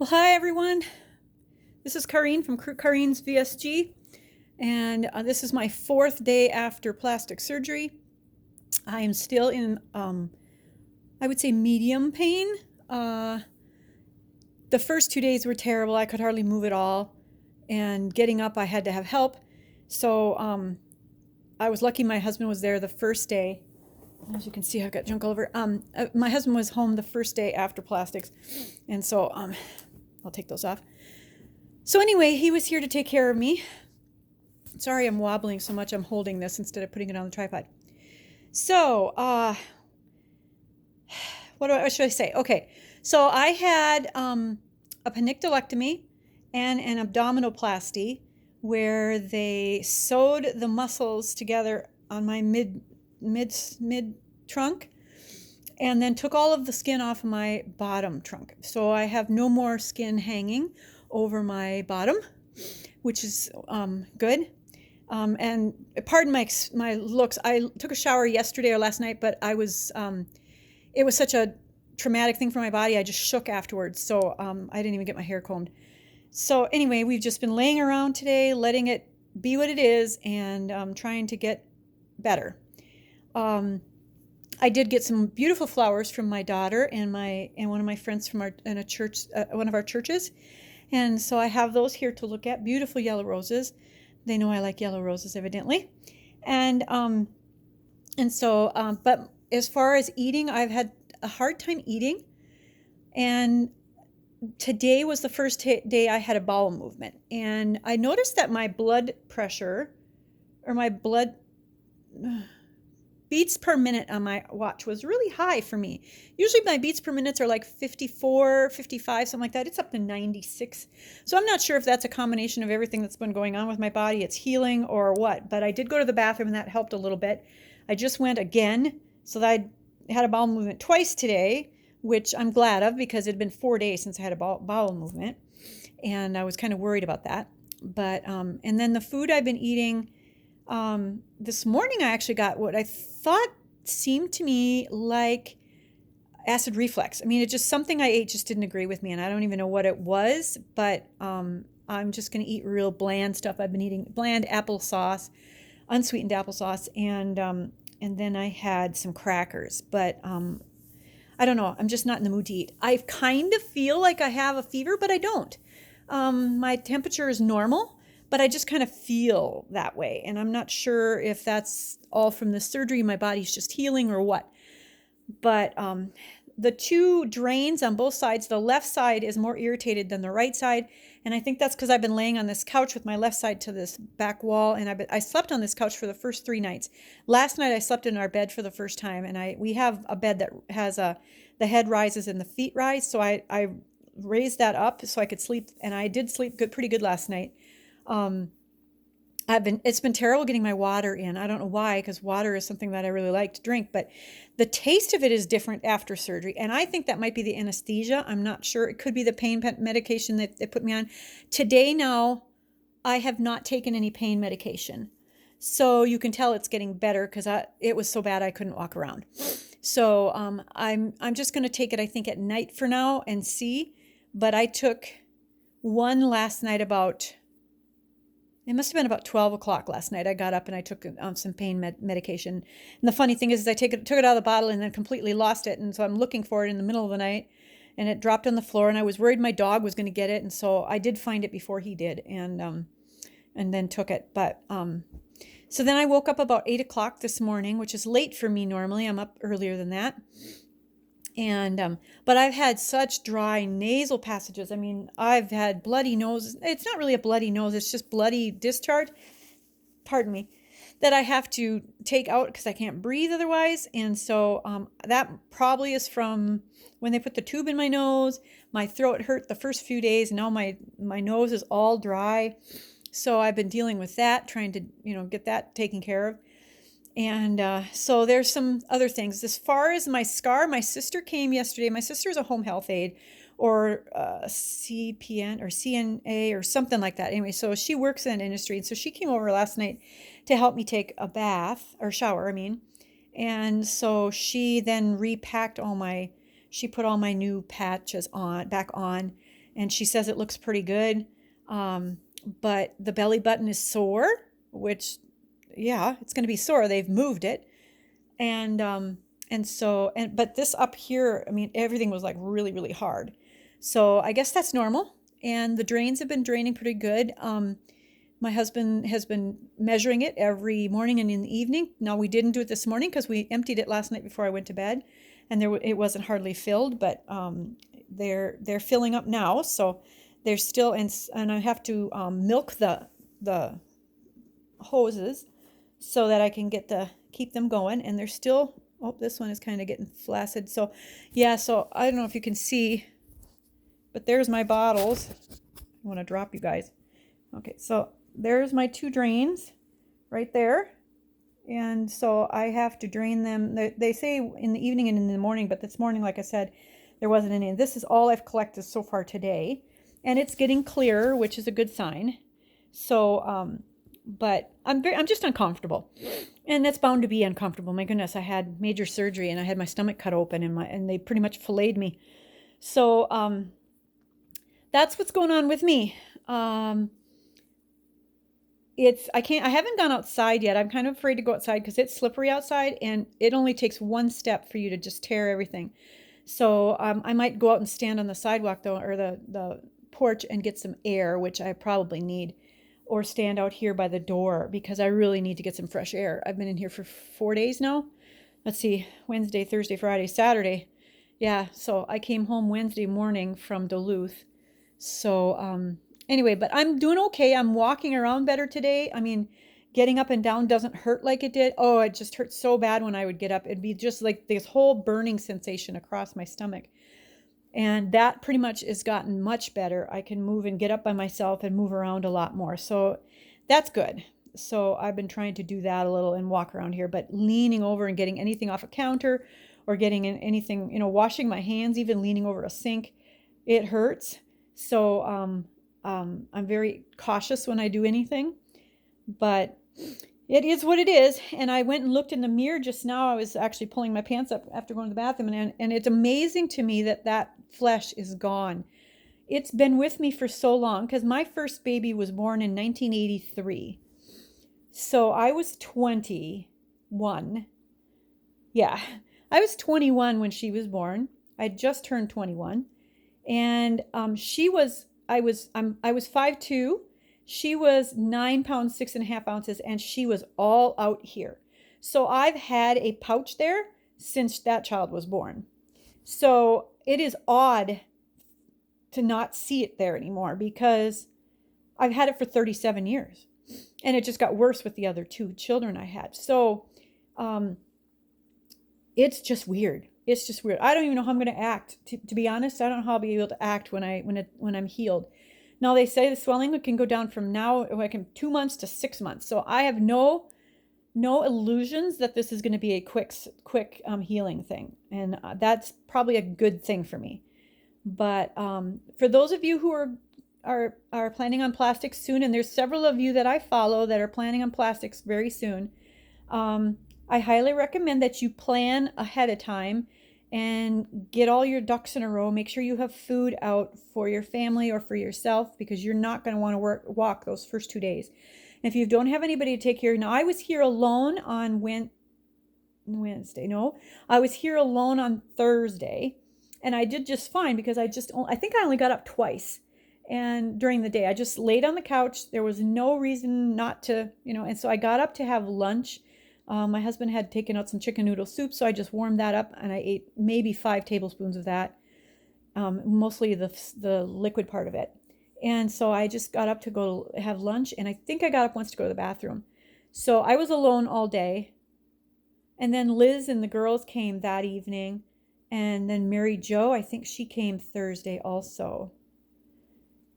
Well, hi everyone. This is Karine from Karine's VSG, and this is my fourth day after plastic surgery. I am still in, I would say, medium pain. Uh, the first 2 days were terrible. I could hardly move at all, and getting up, I had to have help. So I was lucky my husband was there the first day. As you can see, I've got junk all over. My husband was home the first day after plastics, and so I'll take those off. So anyway, he was here to take care of me. Sorry I'm wobbling so much. I'm holding this instead of putting it on the tripod. So, what should I say? Okay, so I had a penictillectomy and an abdominoplasty where they sewed the muscles together on my mid trunk and then took all of the skin off of my bottom trunk. So I have no more skin hanging over my bottom, which is good. And pardon my looks. I took a shower yesterday or last night, but I was it was such a traumatic thing for my body. I just shook afterwards, so I didn't even get my hair combed. So anyway, we've just been laying around today, letting it be what it is, and trying to get better. I did get some beautiful flowers from my daughter and one of my friends from a church, one of our churches. And so I have those here to look at. Beautiful yellow roses. They know I like yellow roses, evidently. And so, but as far as eating, I've had a hard time eating. And today was the first day I had a bowel movement. And I noticed that my blood pressure, or my blood beats per minute on my watch was really high for me. Usually my beats per minute are like 54, 55, something like that. It's up to 96. So I'm not sure if that's a combination of everything that's been going on with my body. It's healing or what. But I did go to the bathroom and that helped a little bit. I just went again. So that I had a bowel movement twice today, which I'm glad of because it had been 4 days since I had a bowel movement. And I was kind of worried about that. But, and then the food I've been eating, this morning I actually got what I thought seemed to me like acid reflux. I mean, it's just something I ate just didn't agree with me, and I don't even know what it was, but I'm just going to eat real bland stuff. I've been eating bland applesauce, unsweetened applesauce, and then I had some crackers, but I don't know. I'm just not in the mood to eat. I kind of feel like I have a fever, but I don't. My temperature is normal, but I just kind of feel that way. And I'm not sure if that's all from the surgery, my body's just healing or what. But the two drains on both sides, the left side is more irritated than the right side. And I think that's because I've been laying on this couch with my left side to this back wall. And I slept on this couch for the first 3 nights. Last night I slept in our bed for the first time. And we have a bed that has the head rises and the feet rise. So I raised that up so I could sleep. And I did sleep pretty good last night. It's been terrible getting my water in. I don't know why, because water is something that I really like to drink, but the taste of it is different after surgery. And I think that might be the anesthesia. I'm not sure. It could be the pain medication that they put me on. Today now, I have not taken any pain medication. So you can tell it's getting better because it was so bad I couldn't walk around. So I'm just going to take it, I think, at night for now and see. But I took one last night it must have been about 12 o'clock last night. I got up and I took some pain medication. And the funny thing is I took it out of the bottle and then completely lost it. And so I'm looking for it in the middle of the night and it dropped on the floor and I was worried my dog was going to get it. And so I did find it before he did and then took it. But so then I woke up about 8 o'clock this morning, which is late for me normally. I'm up earlier than that. And but I've had such dry nasal passages. I mean, I've had bloody nose. It's not really a bloody nose. It's just bloody discharge. Pardon me. That I have to take out because I can't breathe otherwise. And so that probably is from when they put the tube in my nose. My throat hurt the first few days. Now my nose is all dry. So I've been dealing with that, trying to get that taken care of. And so there's some other things. As far as my scar, my sister came yesterday. My sister's a home health aide or CPN or CNA or something like that. Anyway, so she works in an industry. And so she came over last night to help me take a bath or shower, I mean. And so she then repacked she put all my new patches back on. and she says it looks pretty good. But the belly button is sore, which, yeah, it's going to be sore. They've moved it. But this up here, I mean, everything was like really, really hard. So I guess that's normal. And the drains have been draining pretty good. My husband has been measuring it every morning and in the evening. Now, we didn't do it this morning because we emptied it last night before I went to bed, and it wasn't hardly filled, but they're filling up now. So they're still, and I have to milk the hoses so that I can keep them going, and they're still, oh, this one is kind of getting flaccid. So yeah, so I don't know if you can see, but there's my bottles. I want to drop you guys. Okay, so there's my 2 drains right there. And so I have to drain them. They say in the evening and in the morning, but this morning, like I said, there wasn't any. This is all I've collected so far today. And it's getting clearer, which is a good sign. So, but I'm just uncomfortable. And that's bound to be uncomfortable. My goodness, I had major surgery and I had my stomach cut open and they pretty much filleted me. So, that's what's going on with me. I haven't gone outside yet. I'm kind of afraid to go outside because it's slippery outside and it only takes one step for you to just tear everything. So I might go out and stand on the sidewalk though, or the porch, and get some air, which I probably need, or stand out here by the door because I really need to get some fresh air. I've been in here for 4 days now. Let's see, Wednesday, Thursday, Friday, Saturday. Yeah, so I came home Wednesday morning from Duluth. So anyway, but I'm doing okay. I'm walking around better today. I mean, getting up and down doesn't hurt like it did. Oh, it just hurt so bad when I would get up. It'd be just like this whole burning sensation across my stomach. And that pretty much has gotten much better. I can move and get up by myself and move around a lot more. So that's good. So I've been trying to do that a little and walk around here, but leaning over and getting anything off a counter or getting anything, washing my hands, even leaning over a sink, it hurts. So I'm very cautious when I do anything, but it is what it is. And I went and looked in the mirror just now. I was actually pulling my pants up after going to the bathroom, and it's amazing to me that flesh is gone. It's been with me for so long because my first baby was born in 1983. So I was 21. Yeah, I was 21 when she was born. I just turned 21. And I was 5'2". She was 9 pounds, 6.5 ounces, and she was all out here. So I've had a pouch there since that child was born. So it is odd to not see it there anymore because I've had it for 37 years. And it just got worse with the other 2 children I had. So it's just weird. It's just weird. I don't even know how I'm going to act. To be honest, I don't know how I'll be able to act when I'm healed. Now they say the swelling can go down from now, like in 2 months to 6 months. So I have no illusions that this is going to be a quick healing thing, and that's probably a good thing for me. But for those of you who are planning on plastics soon, and there's several of you that I follow that are planning on plastics very soon, I highly recommend that you plan ahead of time and get all your ducks in a row. Make sure you have food out for your family or for yourself because you're not going to want to walk those first 2 days. And if you don't have anybody to take care, now I was here alone on Wednesday. No, I was here alone on Thursday, and I did just fine because I think I only got up twice. And during the day, I just laid on the couch. There was no reason not to, and so I got up to have lunch. My husband had taken out some chicken noodle soup, so I just warmed that up, and I ate maybe 5 tablespoons of that, mostly the liquid part of it. And so I just got up to go have lunch, and I think I got up once to go to the bathroom. So I was alone all day. And then Liz and the girls came that evening, and then Mary Jo, I think she came Thursday also.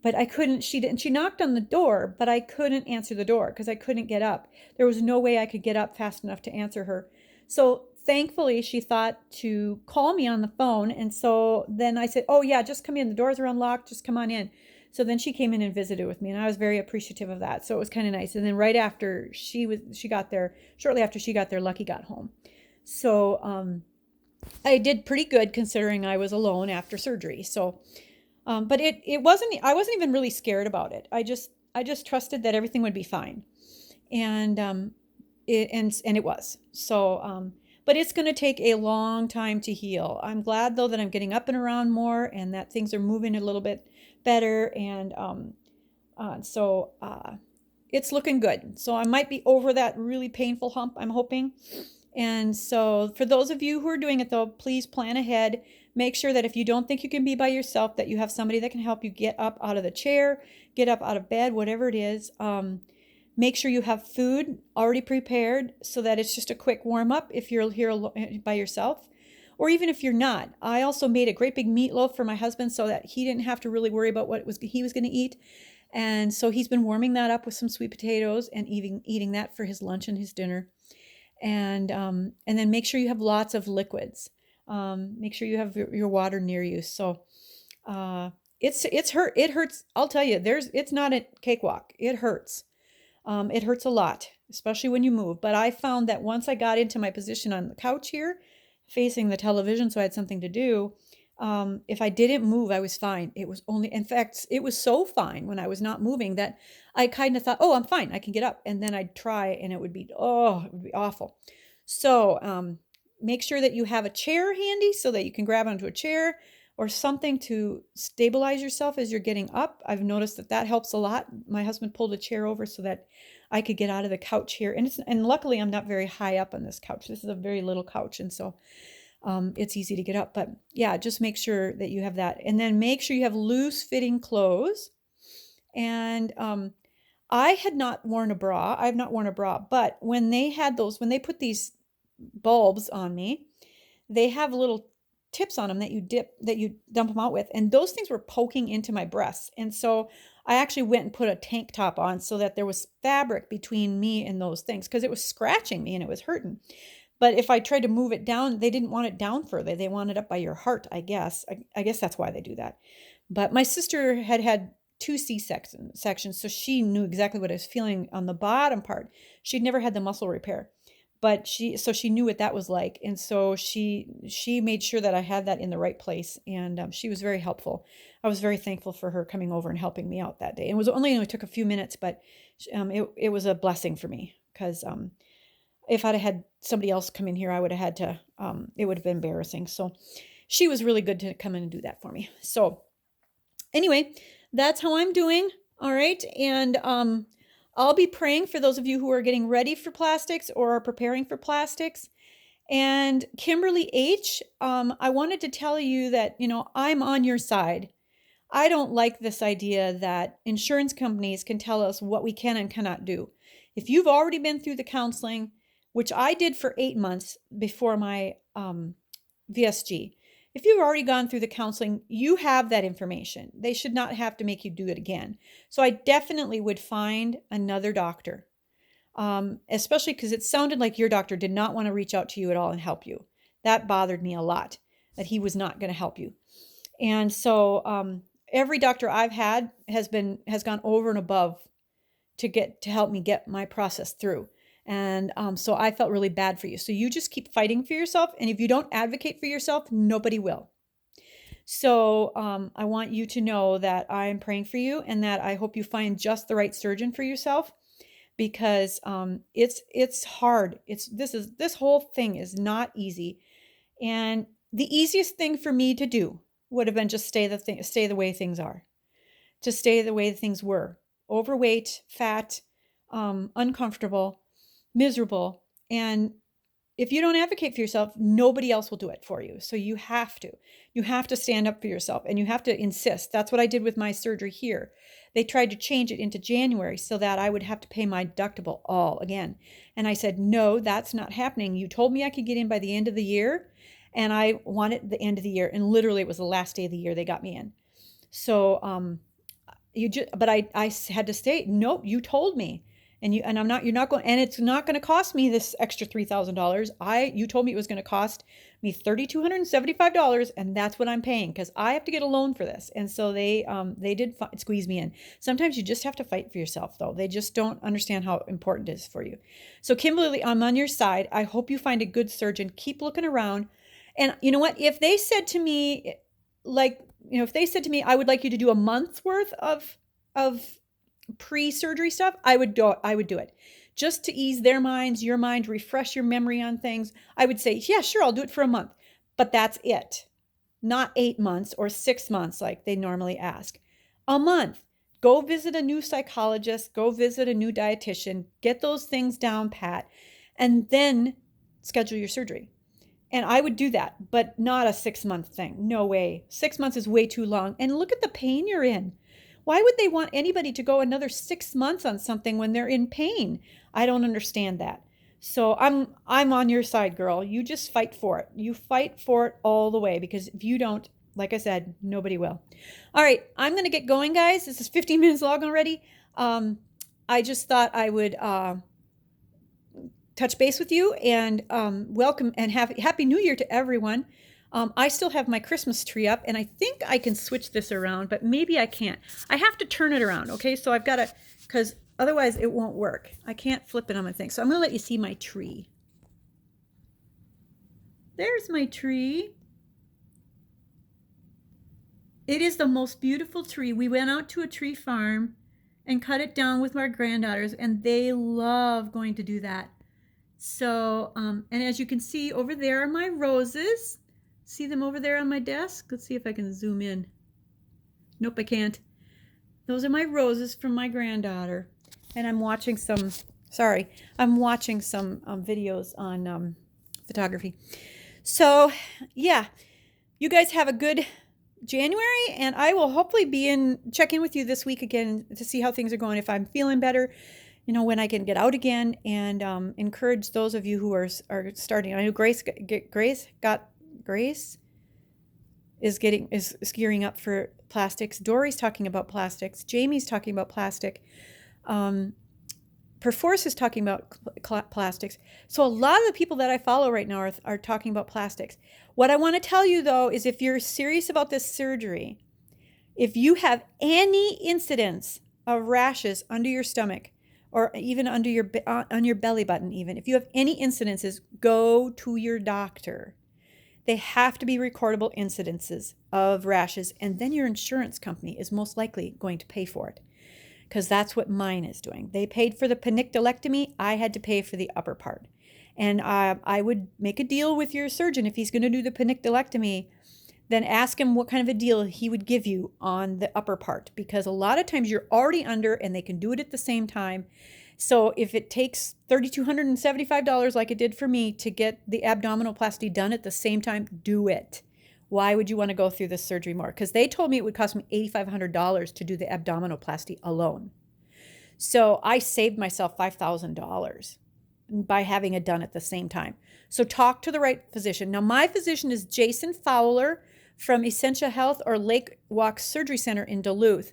But she knocked on the door, but I couldn't answer the door because I couldn't get up. There was no way I could get up fast enough to answer her. So thankfully, she thought to call me on the phone. And so then I said, oh yeah, just come in. The doors are unlocked. Just come on in. So then she came in and visited with me, and I was very appreciative of that. So it was kind of nice. And then right after shortly after she got there, Lucky got home. So I did pretty good considering I was alone after surgery. So But it wasn't, I wasn't even really scared about it. I just trusted that everything would be fine. And and it was. So but it's going to take a long time to heal. I'm glad though that I'm getting up and around more and that things are moving a little bit better. And so it's looking good. So I might be over that really painful hump, I'm hoping. And so for those of you who are doing it though, please plan ahead. Make sure that if you don't think you can be by yourself, that you have somebody that can help you get up out of the chair, get up out of bed, whatever it is. Make sure you have food already prepared so that it's just a quick warm up if you're here by yourself. Or even if you're not. I also made a great big meatloaf for my husband so that he didn't have to really worry about what he was going to eat. And so he's been warming that up with some sweet potatoes and eating that for his lunch and his dinner. And then make sure you have lots of liquids. Make sure you have your water near you. So it's hurt. It hurts. I'll tell you, it's not a cakewalk. It hurts. It hurts a lot, especially when you move. But I found that once I got into my position on the couch here, facing the television, so I had something to do. If I didn't move, I was fine. It was only, in fact, it was so fine when I was not moving that I kind of thought, oh, I'm fine. I can get up. And then I'd try and it would be awful. So make sure that you have a chair handy so that you can grab onto a chair or something to stabilize yourself as you're getting up. I've noticed that helps a lot. My husband pulled a chair over so that I could get out of the couch here. And luckily I'm not very high up on this couch. This is a very little couch. And so it's easy to get up. But yeah, just make sure that you have that. And then make sure you have loose fitting clothes. And I had not worn a bra. I've not worn a bra. But when they put these bulbs on me, they have little tips on them that you dump them out with. And those things were poking into my breasts. And so I actually went and put a tank top on so that there was fabric between me and those things because it was scratching me and it was hurting. But if I tried to move it down, they didn't want it down further. They want it up by your heart, I guess. I guess that's why they do that. But my sister had 2 C-sections, so she knew exactly what I was feeling on the bottom part. She'd never had the muscle repair, but she knew what that was like. And so she made sure that I had that in the right place. And she was very helpful. I was very thankful for her coming over and helping me out that day. It only took a few minutes, but it was a blessing for me because if I'd had somebody else come in here, I would have had to, it would have been embarrassing. So she was really good to come in and do that for me. So anyway, that's how I'm doing. All right. And I'll be praying for those of you who are getting ready for plastics or are preparing for plastics. And Kimberly H., I wanted to tell you that, I'm on your side. I don't like this idea that insurance companies can tell us what we can and cannot do. If you've already been through the counseling, which I did for 8 months before my VSG, if you've already gone through the counseling, you have that information. They should not have to make you do it again. So I definitely would find another doctor, especially because it sounded like your doctor did not want to reach out to you at all and help you. That bothered me a lot, that he was not going to help you. And so every doctor I've had has gone over and above to help me get my process through. And so I felt really bad for you. So you just keep fighting for yourself. And if you don't advocate for yourself, nobody will. So I want you to know that I'm praying for you and that I hope you find just the right surgeon for yourself because it's hard. This whole thing is not easy. And the easiest thing for me to do would have been just stay the way things are, to stay the way things were. Overweight, fat, uncomfortable, miserable. And if you don't advocate for yourself, nobody else will do it for you. So you have to stand up for yourself and you have to insist. That's what I did with my surgery here. They tried to change it into January so that I would have to pay my deductible all again. And I said, no, that's not happening. You told me I could get in by the end of the year and I wanted the end of the year. And literally it was the last day of the year they got me in. So, but I had to say, nope, you told me. And you're not going, and it's not going to cost me this extra $3,000. You told me it was going to cost me $3,275, and that's what I'm paying because I have to get a loan for this. And so they did squeeze me in. Sometimes you just have to fight for yourself, though. They just don't understand how important it is for you. So Kimberly, I'm on your side. I hope you find a good surgeon. Keep looking around. And you know what? If they said to me, like, if they said to me, I would like you to do a month's worth of pre-surgery stuff, I would do it. Just to ease their minds, your mind, refresh your memory on things. I would say, yeah, sure, I'll do it for a month. But that's it. Not 8 months or 6 months like they normally ask. A month. Go visit a new psychologist, go visit a new dietitian, get those things down pat, and then schedule your surgery. And I would do that, but not a 6-month thing. No way. 6 months is way too long. And look at the pain you're in. Why would they want anybody to go another 6 months on something when they're in pain? I don't understand that. So I'm on your side, girl. You just fight for it. You fight for it all the way, because if you don't, like I said, nobody will. All right, I'm going to get going, guys. This is 15 minutes long already. I just thought I would touch base with you and welcome and happy New Year to everyone. I still have my Christmas tree up, and I think I can switch this around, but maybe I can't. I have to turn it around, okay? So I've got to, because otherwise it won't work. I can't flip it on my thing. So I'm going to let you see my tree. There's my tree. It is the most beautiful tree. We went out to a tree farm and cut it down with my granddaughters, and they love going to do that. So, and as you can see over there are my roses. See them over there on my desk? Let's see if I can zoom in. Nope, I can't. Those are my roses from my granddaughter. And I'm watching some, videos on photography. So, yeah, you guys have a good January, and I will hopefully check in with you this week again to see how things are going. If I'm feeling better, when I can get out again, and encourage those of you who are starting. I know Grace is gearing up for plastics. Dory's talking about plastics. Jamie's talking about plastic. Perforce is talking about plastics. So a lot of the people that I follow right now are talking about plastics. What I want to tell you, though, is if you're serious about this surgery, if you have any incidents of rashes under your stomach, or even under on your belly button, even if you have any incidences, go to your doctor. They have to be recordable incidences of rashes, and then your insurance company is most likely going to pay for it, because that's what mine is doing. They paid for the penicillectomy. I had to pay for the upper part. And I would make a deal with your surgeon. If he's going to do the penicillectomy, then ask him what kind of a deal he would give you on the upper part, because a lot of times you're already under and they can do it at the same time. So if it takes $3,275 like it did for me to get the abdominoplasty done at the same time, do it. Why would you want to go through this surgery more? Because they told me it would cost me $8,500 to do the abdominoplasty alone. So I saved myself $5,000 by having it done at the same time. So talk to the right physician. Now, my physician is Jason Fowler from Essentia Health or Lake Walk Surgery Center in Duluth.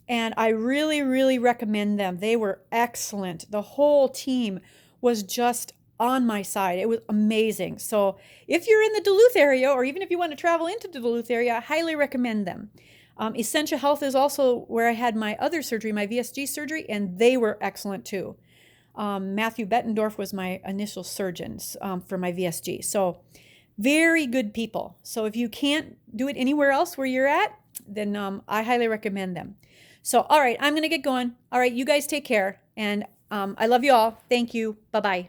And I really, really recommend them. They were excellent. The whole team was just on my side. It was amazing. So if you're in the Duluth area, or even if you want to travel into the Duluth area, I highly recommend them. Essentia Health is also where I had my other surgery, my VSG surgery, and they were excellent too. Matthew Bettendorf was my initial surgeon for my VSG. So very good people. So if you can't do it anywhere else where you're at, then I highly recommend them. So, all right, I'm going to get going. All right, you guys take care. And I love you all. Thank you. Bye-bye.